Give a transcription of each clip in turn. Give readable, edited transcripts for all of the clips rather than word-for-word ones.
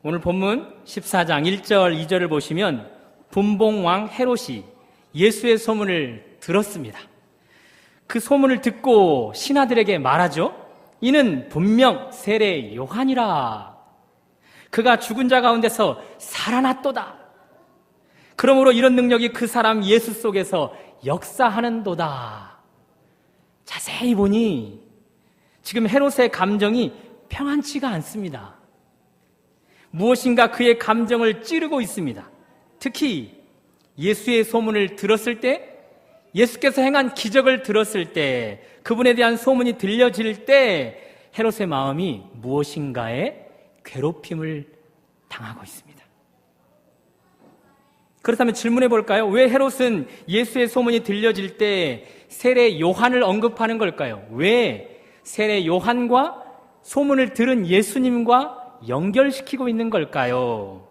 오늘 본문 14장 1절 2절을 보시면 분봉왕 헤롯이 예수의 소문을 들었습니다. 그 소문을 듣고 신하들에게 말하죠. 이는 분명 세례 요한이라. 그가 죽은 자 가운데서 살아났도다. 그러므로 이런 능력이 그 사람 예수 속에서 역사하는도다. 자세히 보니 지금 헤롯의 감정이 평안치가 않습니다. 무엇인가 그의 감정을 찌르고 있습니다. 특히 예수의 소문을 들었을 때, 예수께서 행한 기적을 들었을 때, 그분에 대한 소문이 들려질 때 헤롯의 마음이 무엇인가에 괴롭힘을 당하고 있습니다. 그렇다면 질문해 볼까요? 왜 헤롯은 예수의 소문이 들려질 때 세례 요한을 언급하는 걸까요? 왜 세례 요한과 소문을 들은 예수님과 연결시키고 있는 걸까요?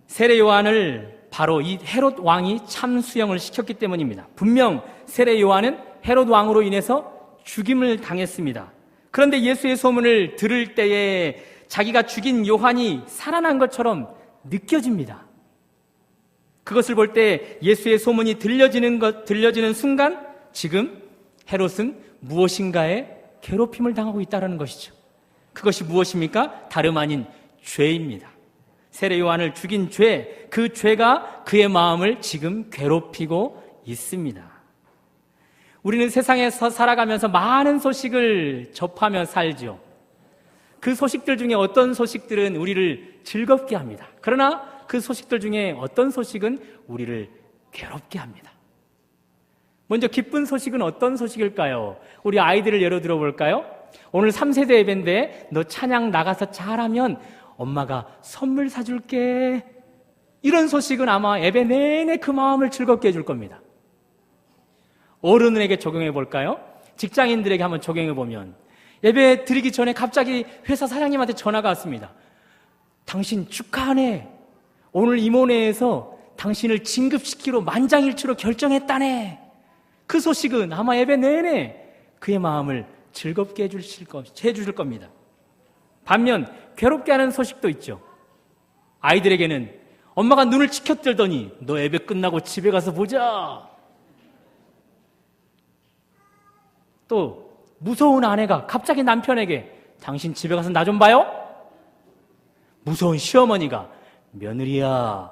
세례 요한을 바로 이 헤롯 왕이 참수형을 시켰기 때문입니다. 분명 세례 요한은 헤롯 왕으로 인해서 죽임을 당했습니다. 그런데 예수의 소문을 들을 때에 자기가 죽인 요한이 살아난 것처럼 느껴집니다. 그것을 볼 때 예수의 소문이 들려지는 순간 지금 헤롯은 무엇인가에 괴롭힘을 당하고 있다는 것이죠. 그것이 무엇입니까? 다름 아닌 죄입니다. 세례 요한을 죽인 죄, 그 죄가 그의 마음을 지금 괴롭히고 있습니다. 우리는 세상에서 살아가면서 많은 소식을 접하며 살죠. 그 소식들 중에 어떤 소식들은 우리를 즐겁게 합니다. 그러나 그 소식들 중에 어떤 소식은 우리를 괴롭게 합니다. 먼저 기쁜 소식은 어떤 소식일까요? 우리 아이들을 예로 들어볼까요? 오늘 3세대 예배인데 너 찬양 나가서 잘하면 엄마가 선물 사줄게. 이런 소식은 아마 예배 내내 그 마음을 즐겁게 해줄 겁니다. 어른에게 적용해 볼까요? 직장인들에게 한번 적용해 보면 예배 드리기 전에 갑자기 회사 사장님한테 전화가 왔습니다. 당신 축하하네. 오늘 임원회에서 당신을 진급시키로 만장일치로 결정했다네. 그 소식은 아마 예배 내내 그의 마음을 즐겁게 해주실 겁니다. 반면 괴롭게 하는 소식도 있죠. 아이들에게는 엄마가 눈을 치켜뜨더니 너 예배 끝나고 집에 가서 보자. 또 무서운 아내가 갑자기 남편에게 당신 집에 가서 나 좀 봐요. 무서운 시어머니가 며느리야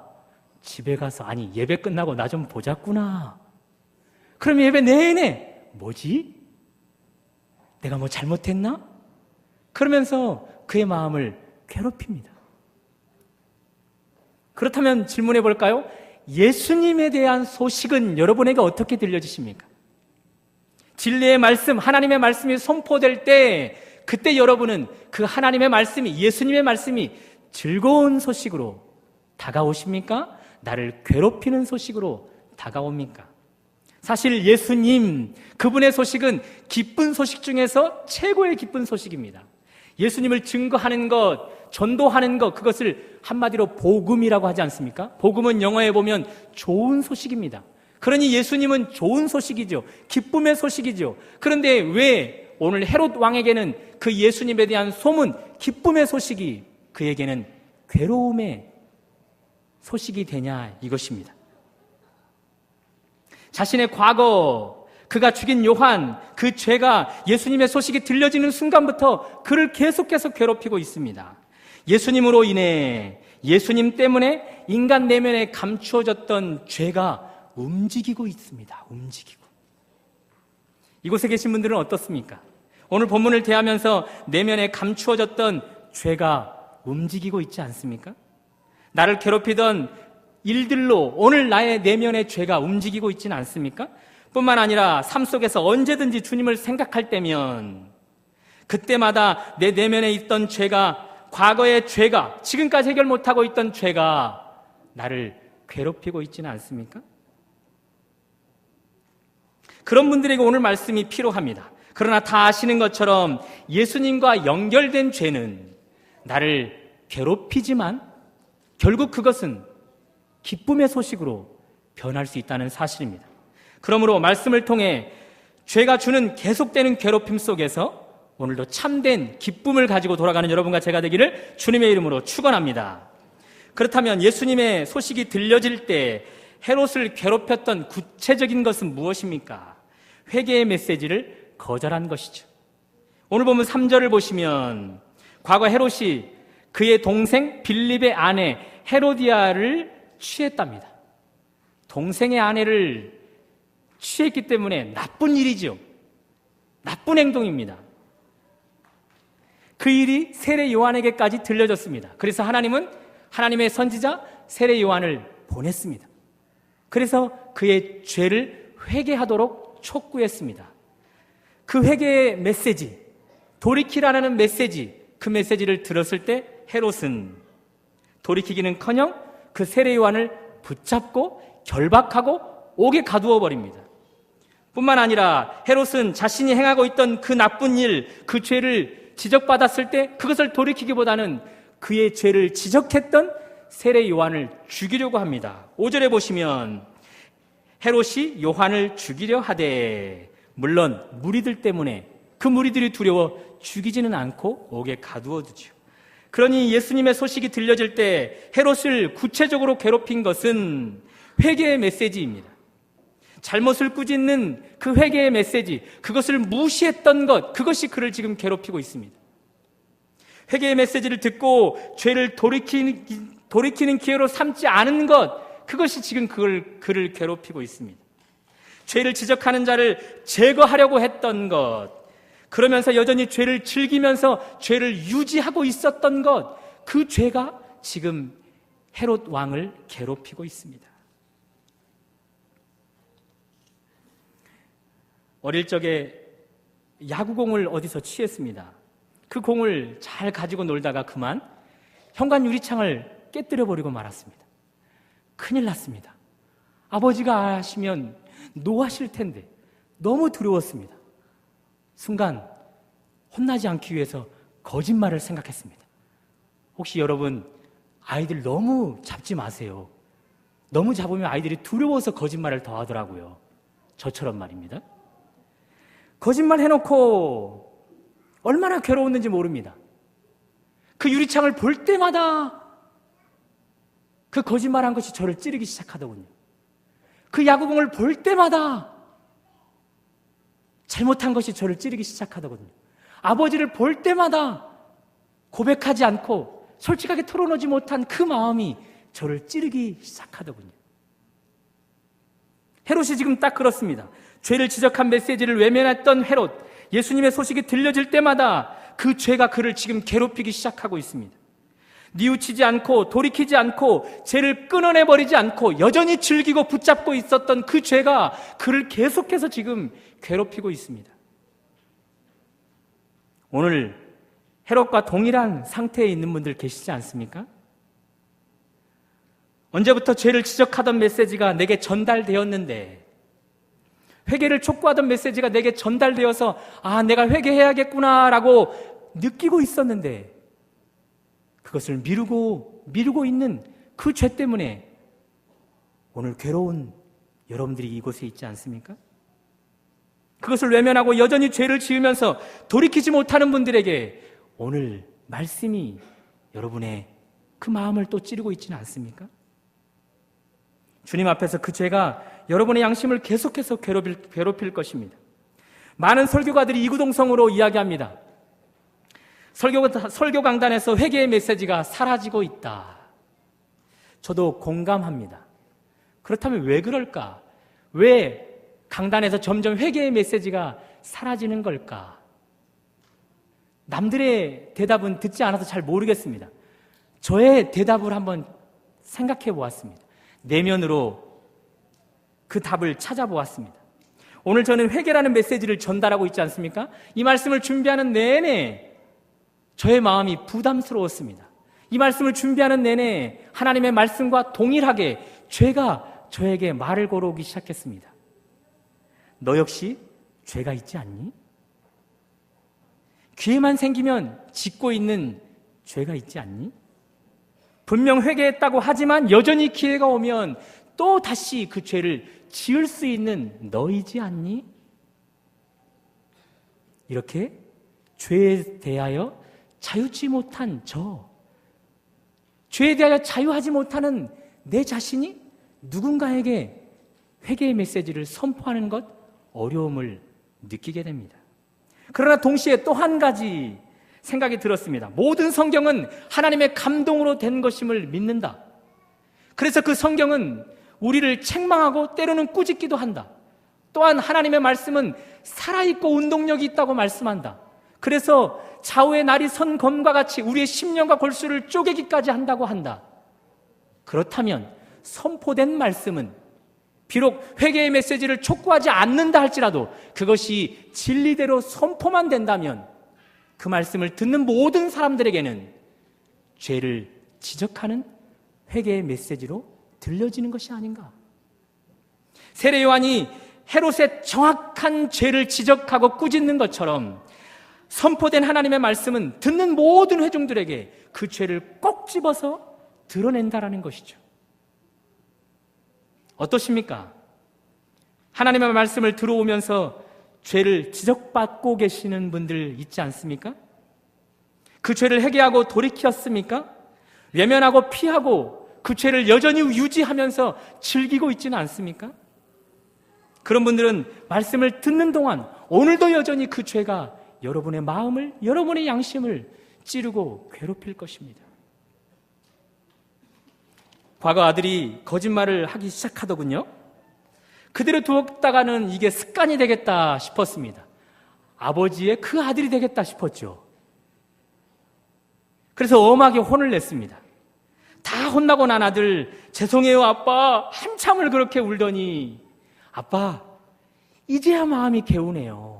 집에 가서 예배 끝나고 나 좀 보자꾸나. 그러면 예배 내내 뭐지? 내가 뭐 잘못했나? 그러면서 그의 마음을 괴롭힙니다. 그렇다면 질문해 볼까요? 예수님에 대한 소식은 여러분에게 어떻게 들려지십니까? 진리의 말씀, 하나님의 말씀이 선포될 때 그때 여러분은 그 하나님의 말씀이, 예수님의 말씀이 즐거운 소식으로 다가오십니까? 나를 괴롭히는 소식으로 다가옵니까? 사실 예수님, 그분의 소식은 기쁜 소식 중에서 최고의 기쁜 소식입니다. 예수님을 증거하는 것, 전도하는 것, 그것을 한마디로 복음이라고 하지 않습니까? 복음은 영어에 보면 좋은 소식입니다. 그러니 예수님은 좋은 소식이죠. 기쁨의 소식이죠. 그런데 왜 오늘 헤롯 왕에게는 그 예수님에 대한 소문, 기쁨의 소식이 그에게는 괴로움의 소식이 되냐, 이것입니다. 자신의 과거, 그가 죽인 요한, 그 죄가 예수님의 소식이 들려지는 순간부터 그를 계속해서 괴롭히고 있습니다. 예수님으로 인해, 예수님 때문에 인간 내면에 감추어졌던 죄가 움직이고 있습니다. 움직이고. 이곳에 계신 분들은 어떻습니까? 오늘 본문을 대하면서 내면에 감추어졌던 죄가 움직이고 있지 않습니까? 나를 괴롭히던 일들로 오늘 나의 내면의 죄가 움직이고 있지는 않습니까? 뿐만 아니라 삶 속에서 언제든지 주님을 생각할 때면 그때마다 내 내면에 있던 죄가, 과거의 죄가, 지금까지 해결 못하고 있던 죄가 나를 괴롭히고 있지는 않습니까? 그런 분들에게 오늘 말씀이 필요합니다. 그러나 다 아시는 것처럼 예수님과 연결된 죄는 나를 괴롭히지만 결국 그것은 기쁨의 소식으로 변할 수 있다는 사실입니다. 그러므로 말씀을 통해 죄가 주는 계속되는 괴롭힘 속에서 오늘도 참된 기쁨을 가지고 돌아가는 여러분과 제가 되기를 주님의 이름으로 축원합니다. 그렇다면 예수님의 소식이 들려질 때 헤롯을 괴롭혔던 구체적인 것은 무엇입니까? 회개의 메시지를 거절한 것이죠. 오늘 보면 3절을 보시면 과거 헤롯이 그의 동생 빌립의 아내 헤로디아를 취했답니다. 동생의 아내를 취했기 때문에 나쁜 일이죠. 나쁜 행동입니다. 그 일이 세례 요한에게까지 들려졌습니다. 그래서 하나님은 하나님의 선지자 세례 요한을 보냈습니다. 그래서 그의 죄를 회개하도록 촉구했습니다. 그 회개의 메시지, 돌이키라는 메시지, 그 메시지를 들었을 때 헤롯은 돌이키기는커녕 그 세례 요한을 붙잡고 결박하고 옥에 가두어 버립니다. 뿐만 아니라 헤롯은 자신이 행하고 있던 그 나쁜 일, 그 죄를 지적받았을 때 그것을 돌이키기보다는 그의 죄를 지적했던 세례 요한을 죽이려고 합니다. 5절에 보시면 헤롯이 요한을 죽이려 하되 물론 무리들 때문에 그 무리들이 두려워 죽이지는 않고 옥에 가두어 두죠. 그러니 예수님의 소식이 들려질 때 헤롯을 구체적으로 괴롭힌 것은 회개의 메시지입니다. 잘못을 꾸짖는 그 회개의 메시지, 그것을 무시했던 것, 그것이 그를 지금 괴롭히고 있습니다. 회개의 메시지를 듣고 죄를 돌이키는 기회로 삼지 않은 것, 그것이 지금 그를 괴롭히고 있습니다. 죄를 지적하는 자를 제거하려고 했던 것, 그러면서 여전히 죄를 즐기면서 죄를 유지하고 있었던 것, 그 죄가 지금 헤롯 왕을 괴롭히고 있습니다. 어릴 적에 야구공을 어디서 취했습니다. 그 공을 잘 가지고 놀다가 그만 현관 유리창을 깨뜨려 버리고 말았습니다. 큰일 났습니다. 아버지가 아시면 노하실 텐데 너무 두려웠습니다. 순간 혼나지 않기 위해서 거짓말을 생각했습니다. 혹시 여러분 아이들 너무 잡지 마세요. 너무 잡으면 아이들이 두려워서 거짓말을 더 하더라고요. 저처럼 말입니다. 거짓말 해놓고 얼마나 괴로웠는지 모릅니다. 그 유리창을 볼 때마다 그 거짓말한 것이 저를 찌르기 시작하더군요. 그 야구공을 볼 때마다 잘못한 것이 저를 찌르기 시작하더군요. 아버지를 볼 때마다 고백하지 않고 솔직하게 털어놓지 못한 그 마음이 저를 찌르기 시작하더군요. 헤롯이 지금 딱 그렇습니다. 죄를 지적한 메시지를 외면했던 헤롯, 예수님의 소식이 들려질 때마다 그 죄가 그를 지금 괴롭히기 시작하고 있습니다. 뉘우치지 않고 돌이키지 않고 죄를 끊어내버리지 않고 여전히 즐기고 붙잡고 있었던 그 죄가 그를 계속해서 지금 괴롭히고 있습니다. 오늘 헤롯과 동일한 상태에 있는 분들 계시지 않습니까? 언제부터 죄를 지적하던 메시지가 내게 전달되었는데, 회개를 촉구하던 메시지가 내게 전달되어서 내가 회개해야겠구나라고 느끼고 있었는데 그것을 미루고 있는 그 죄 때문에 오늘 괴로운 여러분들이 이곳에 있지 않습니까? 그것을 외면하고 여전히 죄를 지으면서 돌이키지 못하는 분들에게 오늘 말씀이 여러분의 그 마음을 또 찌르고 있지는 않습니까? 주님 앞에서 그 죄가 여러분의 양심을 계속해서 괴롭힐 것입니다. 많은 설교가들이 이구동성으로 이야기합니다. 설교 강단에서 회개의 메시지가 사라지고 있다. 저도 공감합니다. 그렇다면 왜 그럴까? 왜 강단에서 점점 회개의 메시지가 사라지는 걸까? 남들의 대답은 듣지 않아서 잘 모르겠습니다. 저의 대답을 한번 생각해 보았습니다. 내면으로 그 답을 찾아보았습니다. 오늘 저는 회개라는 메시지를 전달하고 있지 않습니까? 이 말씀을 준비하는 내내 저의 마음이 부담스러웠습니다. 이 말씀을 준비하는 내내 하나님의 말씀과 동일하게 죄가 저에게 말을 걸어오기 시작했습니다. 너 역시 죄가 있지 않니? 기회만 생기면 짓고 있는 죄가 있지 않니? 분명 회개했다고 하지만 여전히 기회가 오면 또 다시 그 죄를 지을 수 있는 너이지 않니? 이렇게 죄에 대하여 자유지 못한 죄에 대하여 자유하지 못하는 내 자신이 누군가에게 회개의 메시지를 선포하는 것 어려움을 느끼게 됩니다. 그러나 동시에 또 한 가지 생각이 들었습니다. 모든 성경은 하나님의 감동으로 된 것임을 믿는다. 그래서 그 성경은 우리를 책망하고 때로는 꾸짖기도 한다. 또한 하나님의 말씀은 살아있고 운동력이 있다고 말씀한다. 그래서 좌우의 날이 선 검과 같이 우리의 심령과 골수를 쪼개기까지 한다고 한다. 그렇다면 선포된 말씀은 비록 회개의 메시지를 촉구하지 않는다 할지라도 그것이 진리대로 선포만 된다면 그 말씀을 듣는 모든 사람들에게는 죄를 지적하는 회개의 메시지로 들려지는 것이 아닌가. 세례 요한이 헤롯의 정확한 죄를 지적하고 꾸짖는 것처럼 선포된 하나님의 말씀은 듣는 모든 회중들에게 그 죄를 꼭 집어서 드러낸다라는 것이죠. 어떠십니까? 하나님의 말씀을 들어오면서 죄를 지적받고 계시는 분들 있지 않습니까? 그 죄를 회개하고 돌이켰습니까? 외면하고 피하고 그 죄를 여전히 유지하면서 즐기고 있지는 않습니까? 그런 분들은 말씀을 듣는 동안 오늘도 여전히 그 죄가 여러분의 마음을, 여러분의 양심을 찌르고 괴롭힐 것입니다. 과거 아들이 거짓말을 하기 시작하더군요. 그대로 두었다가는 이게 습관이 되겠다 싶었습니다. 아버지의 그 아들이 되겠다 싶었죠. 그래서 엄하게 혼을 냈습니다. 다 혼나고 난 아들, 죄송해요 아빠, 한참을 그렇게 울더니 아빠, 이제야 마음이 개우네요.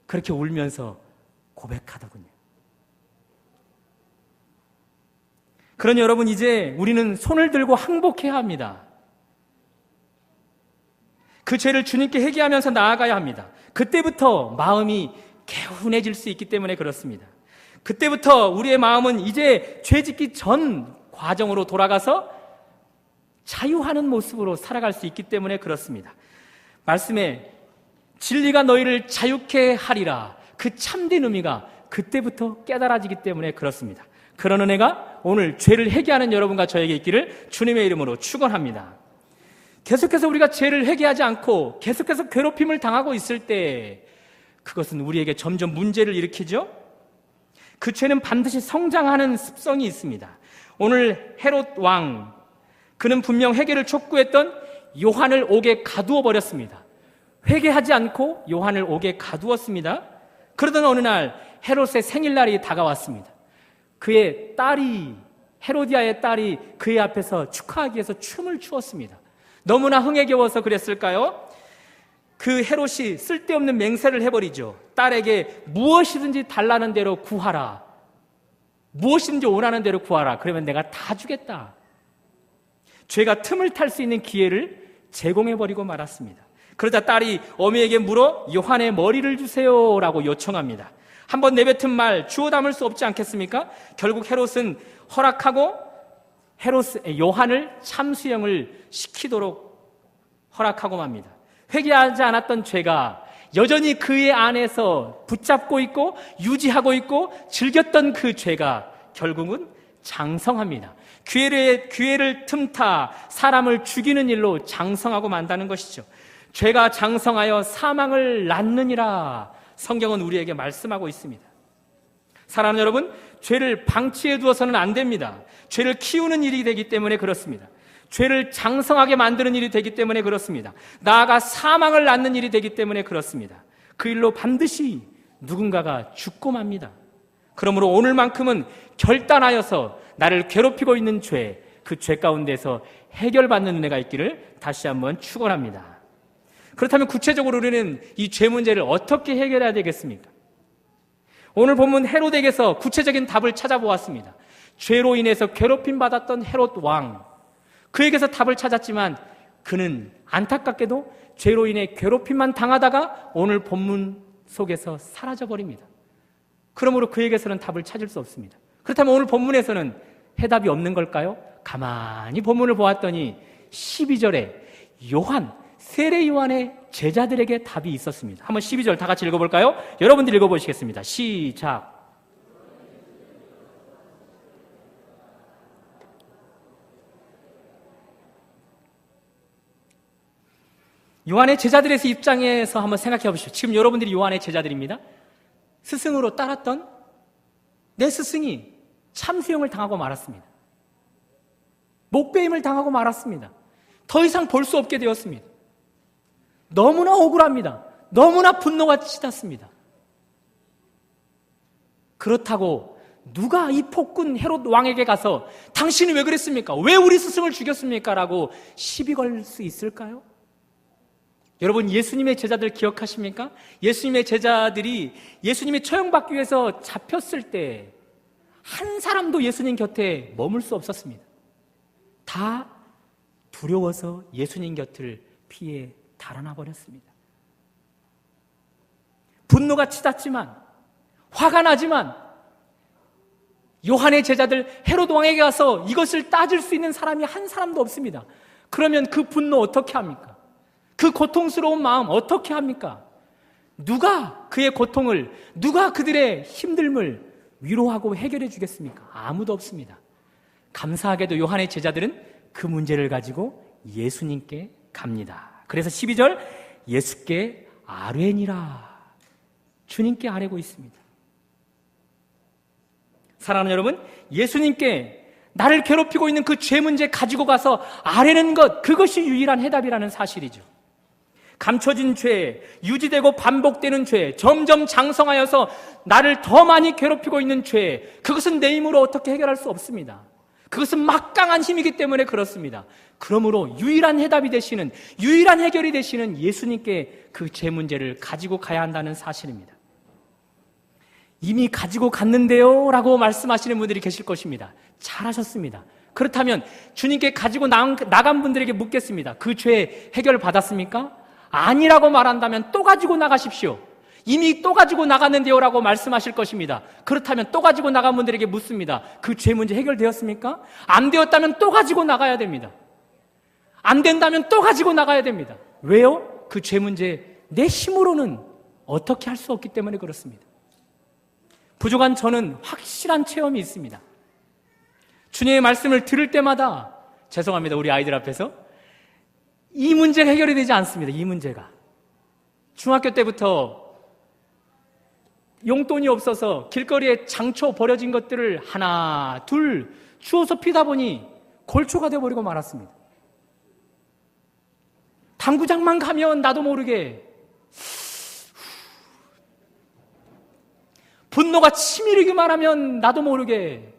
그렇게 울면서 고백하더군요. 그러니 여러분, 이제 우리는 손을 들고 항복해야 합니다. 그 죄를 주님께 회개하면서 나아가야 합니다. 그때부터 마음이 개운해질 수 있기 때문에 그렇습니다. 그때부터 우리의 마음은 이제 죄 짓기 전 과정으로 돌아가서 자유하는 모습으로 살아갈 수 있기 때문에 그렇습니다. 말씀에 진리가 너희를 자유케 하리라, 그 참된 의미가 그때부터 깨달아지기 때문에 그렇습니다. 그런 은혜가 오늘 죄를 회개하는 여러분과 저에게 있기를 주님의 이름으로 축원합니다. 계속해서 우리가 죄를 회개하지 않고 계속해서 괴롭힘을 당하고 있을 때 그것은 우리에게 점점 문제를 일으키죠. 그 죄는 반드시 성장하는 습성이 있습니다. 오늘 헤롯 왕, 그는 분명 회개를 촉구했던 요한을 옥에 가두어 버렸습니다. 회개하지 않고 요한을 옥에 가두었습니다. 그러던 어느 날 헤롯의 생일날이 다가왔습니다. 그의 딸이, 헤로디아의 딸이 그의 앞에서 축하하기 위해서 춤을 추었습니다. 너무나 흥에 겨워서 그랬을까요? 그 헤롯이 쓸데없는 맹세를 해버리죠. 딸에게 무엇이든지 달라는 대로 구하라, 무엇이든지 원하는 대로 구하라, 그러면 내가 다 주겠다. 죄가 틈을 탈 수 있는 기회를 제공해버리고 말았습니다. 그러자 딸이 어미에게 물어 요한의 머리를 주세요라고 요청합니다. 한번 내뱉은 말 주워 담을 수 없지 않겠습니까? 결국 헤롯은 허락하고 요한을 참수형을 시키도록 허락하고 맙니다. 회개하지 않았던 죄가 여전히 그의 안에서 붙잡고 있고 유지하고 있고 즐겼던 그 죄가 결국은 장성합니다. 기회를 틈타 사람을 죽이는 일로 장성하고 만다는 것이죠. 죄가 장성하여 사망을 낳느니라 성경은 우리에게 말씀하고 있습니다. 사랑하는 여러분, 죄를 방치해 두어서는 안 됩니다. 죄를 키우는 일이 되기 때문에 그렇습니다. 죄를 장성하게 만드는 일이 되기 때문에 그렇습니다. 나아가 사망을 낳는 일이 되기 때문에 그렇습니다. 그 일로 반드시 누군가가 죽고 맙니다. 그러므로 오늘만큼은 결단하여서 나를 괴롭히고 있는 죄, 그 죄 가운데서 해결받는 은혜가 있기를 다시 한번 축원합니다. 그렇다면 구체적으로 우리는 이 죄 문제를 어떻게 해결해야 되겠습니까? 오늘 본문 헤롯에게서 구체적인 답을 찾아보았습니다. 죄로 인해서 괴롭힘 받았던 헤롯 왕, 그에게서 답을 찾았지만 그는 안타깝게도 죄로 인해 괴롭힘만 당하다가 오늘 본문 속에서 사라져버립니다. 그러므로 그에게서는 답을 찾을 수 없습니다. 그렇다면 오늘 본문에서는 해답이 없는 걸까요? 가만히 본문을 보았더니 12절에 세례 요한의 제자들에게 답이 있었습니다. 한번 12절 다 같이 읽어볼까요? 여러분들 읽어보시겠습니다. 시작. 요한의 제자들의 입장에서 한번 생각해 보십시오. 지금 여러분들이 요한의 제자들입니다. 스승으로 따랐던 내 스승이 참수형을 당하고 말았습니다. 목베임을 당하고 말았습니다. 더 이상 볼 수 없게 되었습니다. 너무나 억울합니다. 너무나 분노가 치닫습니다. 그렇다고 누가 이 폭군 헤롯 왕에게 가서 당신이 왜 그랬습니까? 왜 우리 스승을 죽였습니까? 라고 시비 걸 수 있을까요? 여러분, 예수님의 제자들 기억하십니까? 예수님의 제자들이 예수님이 처형받기 위해서 잡혔을 때 한 사람도 예수님 곁에 머물 수 없었습니다. 다 두려워서 예수님 곁을 피해 달아나 버렸습니다. 분노가 치닫지만, 화가 나지만 요한의 제자들 헤롯 왕에게 가서 이것을 따질 수 있는 사람이 한 사람도 없습니다. 그러면 그 분노 어떻게 합니까? 그 고통스러운 마음 어떻게 합니까? 누가 그의 고통을, 누가 그들의 힘듦을 위로하고 해결해 주겠습니까? 아무도 없습니다. 감사하게도 요한의 제자들은 그 문제를 가지고 예수님께 갑니다. 그래서 12절, 예수께 아뢰니라. 주님께 아뢰고 있습니다. 사랑하는 여러분, 예수님께 나를 괴롭히고 있는 그 죄 문제 가지고 가서 아뢰는 것, 그것이 유일한 해답이라는 사실이죠. 감춰진 죄, 유지되고 반복되는 죄, 점점 장성하여서 나를 더 많이 괴롭히고 있는 죄, 그것은 내 힘으로 어떻게 해결할 수 없습니다. 그것은 막강한 힘이기 때문에 그렇습니다. 그러므로 유일한 해답이 되시는, 유일한 해결이 되시는 예수님께 그 죄 문제를 가지고 가야 한다는 사실입니다. 이미 가지고 갔는데요 라고 말씀하시는 분들이 계실 것입니다. 잘하셨습니다. 그렇다면 주님께 가지고 나간 분들에게 묻겠습니다. 그 죄 해결 받았습니까? 아니라고 말한다면 또 가지고 나가십시오. 이미 또 가지고 나갔는데요 라고 말씀하실 것입니다. 그렇다면 또 가지고 나간 분들에게 묻습니다. 그 죄 문제 해결되었습니까? 안 되었다면 또 가지고 나가야 됩니다. 안 된다면 또 가지고 나가야 됩니다. 왜요? 그 죄 문제 내 힘으로는 어떻게 할 수 없기 때문에 그렇습니다. 부족한 저는 확실한 체험이 있습니다. 주님의 말씀을 들을 때마다, 죄송합니다, 우리 아이들 앞에서, 이 문제가 해결이 되지 않습니다. 이 문제가. 중학교 때부터 용돈이 없어서 길거리에 장초 버려진 것들을 하나 둘 주워서 피다 보니 골초가 되어버리고 말았습니다. 당구장만 가면 나도 모르게 분노가 치밀기만 하면 나도 모르게,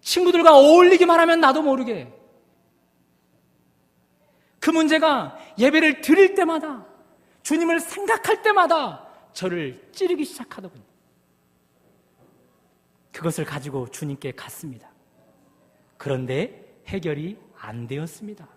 친구들과 어울리기만 하면 나도 모르게, 그 문제가 예배를 드릴 때마다, 주님을 생각할 때마다 저를 찌르기 시작하더군요. 그것을 가지고 주님께 갔습니다. 그런데 해결이 안 되었습니다.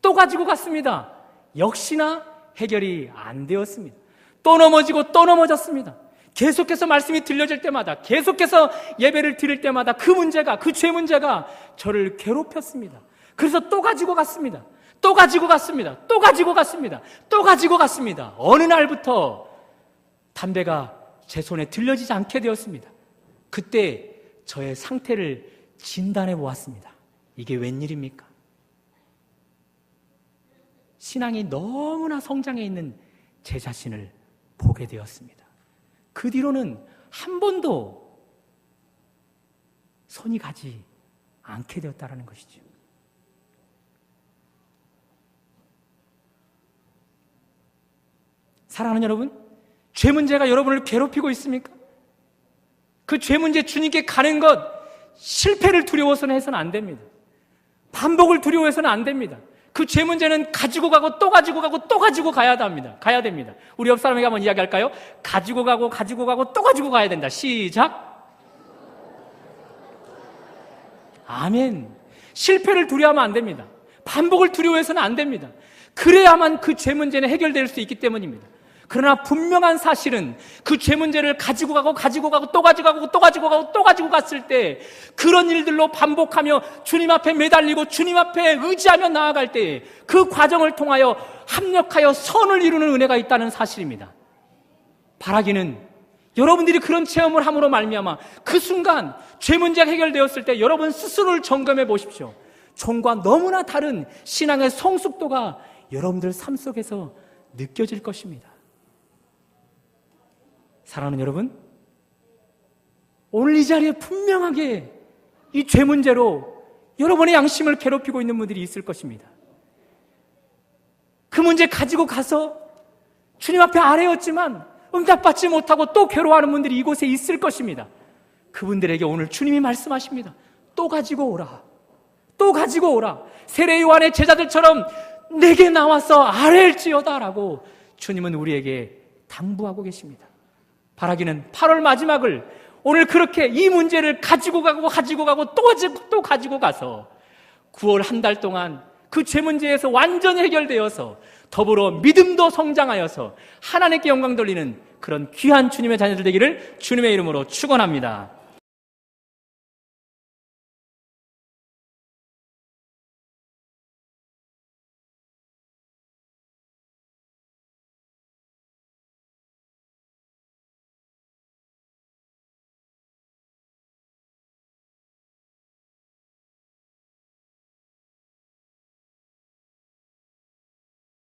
또 가지고 갔습니다. 역시나 해결이 안 되었습니다. 또 넘어지고 또 넘어졌습니다. 계속해서 말씀이 들려질 때마다, 계속해서 예배를 드릴 때마다 그 문제가, 그 죄 문제가 저를 괴롭혔습니다. 그래서 또 가지고 갔습니다. 또 가지고 갔습니다. 또 가지고 갔습니다. 또 가지고 갔습니다. 어느 날부터 담배가 제 손에 들려지지 않게 되었습니다. 그때 저의 상태를 진단해 보았습니다. 이게 웬일입니까? 신앙이 너무나 성장해 있는 제 자신을 보게 되었습니다. 그 뒤로는 한 번도 손이 가지 않게 되었다는 것이죠. 사랑하는 여러분, 죄 문제가 여러분을 괴롭히고 있습니까? 그 죄 문제 주님께 가는 것, 실패를 두려워서는 해서는 안 됩니다. 반복을 두려워해서는 안 됩니다. 그 죄 문제는 가지고 가고 또 가지고 가고 또 가지고 가야 됩니다. 우리 옆 사람에게 한번 이야기할까요? 가지고 가고 가지고 가고 또 가지고 가야 된다. 시작. 아멘. 실패를 두려워하면 안 됩니다. 반복을 두려워해서는 안 됩니다. 그래야만 그 죄 문제는 해결될 수 있기 때문입니다. 그러나 분명한 사실은 그 죄 문제를 가지고 가고 또 가지고 가고 또 가지고 가고 또 가지고 갔을 때 그런 일들로 반복하며 주님 앞에 매달리고 주님 앞에 의지하며 나아갈 때 그 과정을 통하여 합력하여 선을 이루는 은혜가 있다는 사실입니다. 바라기는 여러분들이 그런 체험을 함으로 말미암아 그 순간 죄 문제가 해결되었을 때 여러분 스스로를 점검해 보십시오. 종과 너무나 다른 신앙의 성숙도가 여러분들 삶 속에서 느껴질 것입니다. 사랑하는 여러분, 오늘 이 자리에 분명하게 이 죄 문제로 여러분의 양심을 괴롭히고 있는 분들이 있을 것입니다. 그 문제 가지고 가서 주님 앞에 아뢰었지만 응답받지 못하고 또 괴로워하는 분들이 이곳에 있을 것입니다. 그분들에게 오늘 주님이 말씀하십니다. 또 가지고 오라. 또 가지고 오라. 세례 요한의 제자들처럼 내게 나와서 아뢰일지어다 라고 주님은 우리에게 당부하고 계십니다. 바라기는 8월 마지막을 오늘 그렇게 이 문제를 가지고 가고 또 가지고 가서 9월 한 달 동안 그 죄 문제에서 완전히 해결되어서 더불어 믿음도 성장하여서 하나님께 영광 돌리는 그런 귀한 주님의 자녀들 되기를 주님의 이름으로 축원합니다.